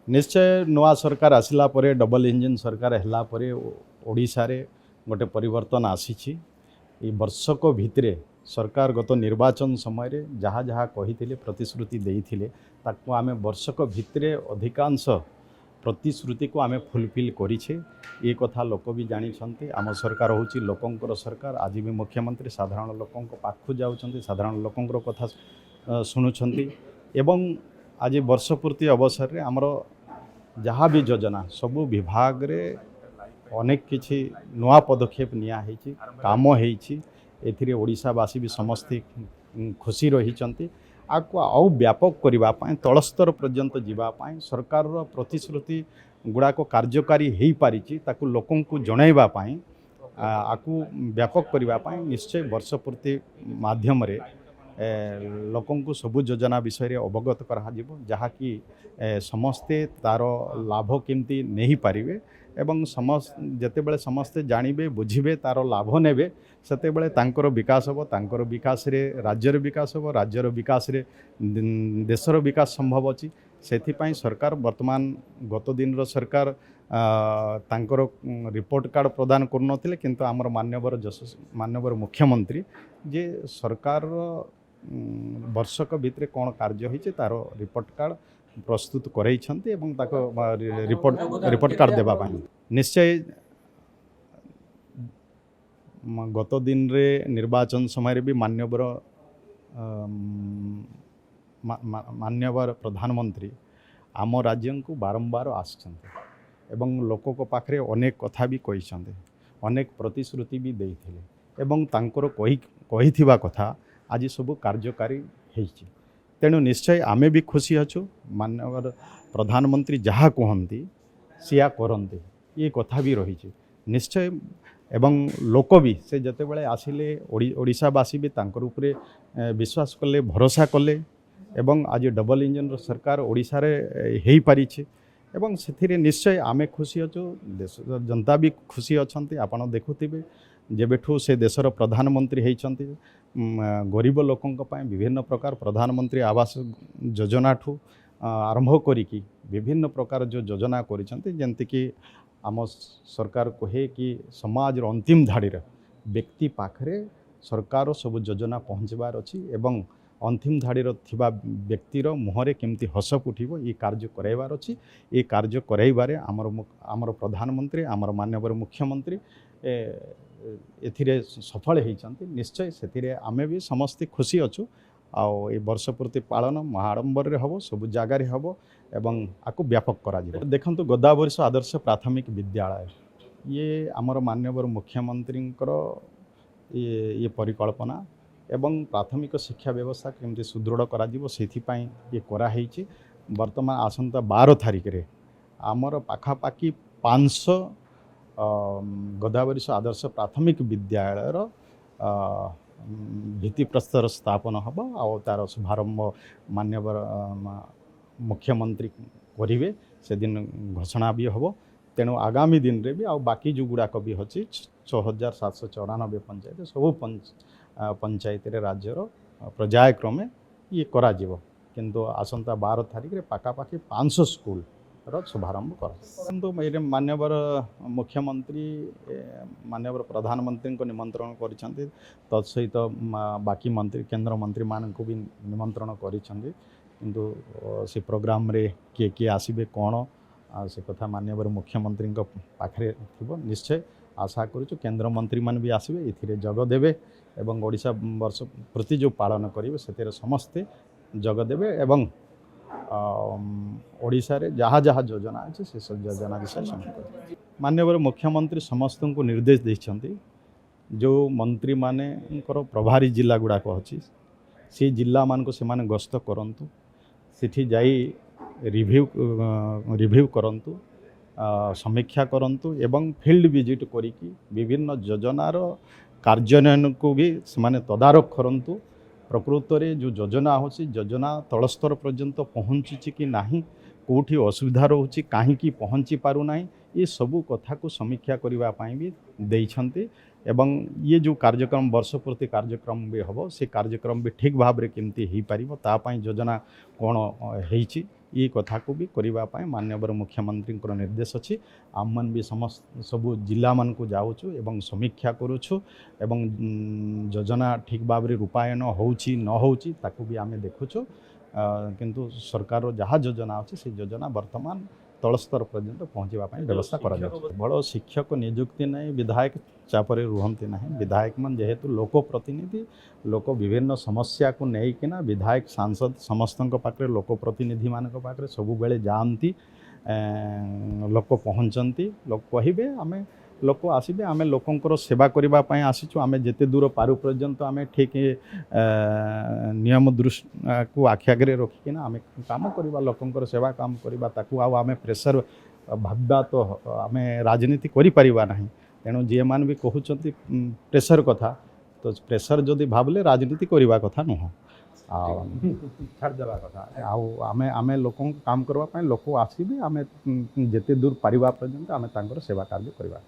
निश्चय नुआ सरकार आसला परे डबल इंजिन सरकार हैला परे ओडिशा रे गोटे परिवर्तन आसी वर्षक भितरे सरकार गत निर्वाचन समय रे जहाँ जहाँ कही प्रतिश्रुति देइथिले ताकू आमे वर्षक भितरे अधिकांश प्रतिश्रुति को आमे फुलफिल करिछे। ये कथा लोक भी जानी आम सरकार होची लोकंकर सरकार। आज भी मुख्यमंत्री साधारण लोकंक पाखु जाउछंती, साधारण लोकंकर कथा शुणुछंती एवं आज वर्षपूर्ति अवसर रे आमर जहाँ भी योजना सबू विभाग रे अनेक किछि नुआ पदक्षेप निया हेछि, काम हेछि। एथिरे ओडिशावासी भी समस्ते खुशी रहिछंती। आको आउ व्यापक करबा पय तलस्तर पर्यंत जीवा पय सरकार रो प्रतिश्रुति गुड़ाक कार्यकारी हेई पारिछि ताकू लोकन को जणाइबा पय आकु व्यापक करबा पय निश्चय वर्षपूर्ति माध्यम रे लोकन को सबु योजना विषय रे अवगत करा जिवो जहाँकि समस्ते तार लाभ केमती नहीं पारिबे एवं जेतेबेले समस्ते जानिबे बुझिबे तार लाभ नेबे सेतेबेले तांकर विकास हो, तांकर विकास रे राज्यर विकास हो, राज्यर विकास रे देशर विकास संभव अछि। सेथिपाई सरकार वर्तमान गत दिन रो सरकार तांकर रिपोर्ट कार्ड प्रदान करनथिले किंतु आमर माननीय मुख्यमंत्री जे सरकार वर्षक भितरे कौन कार्य होइछे तार रिपोर्ट कार्ड प्रस्तुत कराइछन्ते एवं ताको रिपोर्ट कार्ड देबा पाई निश्चय गत दिन रे निर्वाचन समय भी मान्यवर प्रधानमंत्री आम राज्य को बारंबार आसछन्ते एवं लोक को पाखरे अनेक कथा भी कहिछन्ते, अनेक प्रतिश्रुति भी देइथिले एवं तांकर कहिथिबा कथा आज सब कार्यकारी हेछि। तेणु निश्चय आमे भी खुशी अच्छु। माननीय प्रधानमंत्री जहाँ कहती सिया करते ये कथा भी रही निश्चय एवं लोक भी से जते बड़े आसिले ओडिशावासी भी तांकर उपरे विश्वास कले, भरोसा कले एवं आज डबल इंजन रो सरकार ओडिशा रे हेई पारिछे एवं सेथिरे निश्चय आमे खुशी अच्छु। देश जनता भी खुशी अछंती। आपण देखुथिबे जेबेठू से देशर प्रधानमंत्री होइछन्ती गरीब लोकंक पय विभिन्न प्रकार प्रधानमंत्री आवास योजना ठू आरंभ करिकी विभिन्न प्रकार जो योजना करिछन्ती जेंति कि आम सरकार कहे कि समाज अंतिम धाड़ी व्यक्ति पाखरे सरकार सब योजना पहुँचबार अछि एवं अंतिम धाड़ी थिबा व्यक्तिर मुहरे केमती हस फुटिबो ये कार्य कराइबार अछि। ये कार्य कराइबारे आमर प्रधानमंत्री आमर माननीय मुख्यमंत्री एथिरे सफल होइछन्ती। निश्चय सेथिरे आमे भी समस्ते खुशी अच्छु। आउ ए वर्षपूर्ति पालन महाडंबर रे हबो, सब जगह रे हबो एवं आकु व्यापक करा जिवो। देखंतु गोदावरीश आदर्श प्राथमिक विद्यालय ये आमर माननीय मुख्यमंत्रींकर ये परिकल्पना एवं प्राथमिक शिक्षा व्यवस्था केमती सुदृढ़ करा जिवो सेथिपाई ये करा हेछि। वर्तमान आसंता 12 तारिख रे आमर पाखापाखी 500 गोदावरीश आदर्श प्राथमिक विद्यालयर भित्तिप्रस्तर स्थापन हम और तार शुभारंभ माननीय मुख्यमंत्री करेंगे से दिन घोषणा भी हम। तेणु आगामी दिन रे भी आ बाकी जो गुड़ाक भी अच्छी 6794 पंचायत सब पंचायत रे राज्यर पर्यायक्रमे ये करा जीवो किंतु आसंता 12 तारिख रे पाखापाखि 500 स्कूल शुभारंभ कर माननीय मुख्यमंत्री माननीय प्रधानमंत्री को निमंत्रण करिसेंती तत्सहित बाकी मंत्री केंद्र मंत्री मान को भी निमंत्रण करिसेंती किंतु से प्रोग्राम रे किए आसबे कौन से कथा माननीय मुख्यमंत्री पाखरे थिबो। निश्चय आशा करूँ केंद्र मंत्री मान भी आसबे एथिरे जग देबे एवं ओडिशा वर्ष प्रति जो पालन करेंगे से समस्ते जग देबे एवं ओडिशा रे जहाँ जहाँ योजना अच्छे से सब योजना विषय माननीय मुख्यमंत्री समस्त को निर्देश देइछन्ती जो मंत्री माने प्रभारी जिला गुड़ाक अच्छी से जिला मान को से माने गस्त करंतु सेठी जाई रिव्यू करंतु समीक्षा करंतु एवं फील्ड विजिट करिकी विभिन्न योजनार कार्यान्वयन को भी से माने तदारख करंतु प्रकृत रे जो योजना होची योजना तलस्तर पर्यंत पहुँची कि नहीं, कोठी असुविधा रोची कहीं पहुँची पारु नहीं, ये सबू कथा को समीक्षा करने भी देइछन्ती एवं ये जो कार्यक्रम वर्षपूर्ति कार्यक्रम भी हम से कार्यक्रम भी ठीक भाव में केमती हो पार तापाई योजना कौन होइछि ये कथा को भी करने माननीय मुख्यमंत्री निर्देश अच्छी आम मन भी समस्त सबू जिला मान को जाऊँ एवं समीक्षा करुछु एवं योजना ठीक भाव में रूपायन होउछि न होउछि ताकू भी आमे देखुछु किंतु सरकार जहाँ योजना अच्छी से योजना वर्तमान तल स्तर पर्यंत पहुँचवाई व्यवस्था करा बड़ शिक्षक नियुक्ति नहीं विधायक चापरे रुहंती नहीं विधायक मन जेहेतु लोक प्रतिनिधि लोक विभिन्न समस्या को लेकिना विधायक सांसद समस्त पाखे लोक प्रतिनिधि मान पाखे सब बेले जाती लोक पहुँचती लोक कहे आम लोक आसबे आम लोकंर सेवा करने आसीचु आम जिते दूर पारु पर्यंत आम ठीक नियम दृष्टि को आखि आगे रखिकिना आम काम करवा लोकंर सेवा काम करवा ताकू आम प्रेसर भाबा तो आम राजनीति करिपरिबा नहीं तेणु जी मैंने भी कहते प्रेसर कथा तो प्रेसर जदि भावले राजनीति करवा कथा नुह छाड़देवा कथा आमे आमे लोक काम करने लोक आसबे आम जिते दूर पारिबा पर्यंत आम सेवा कार्य करवा।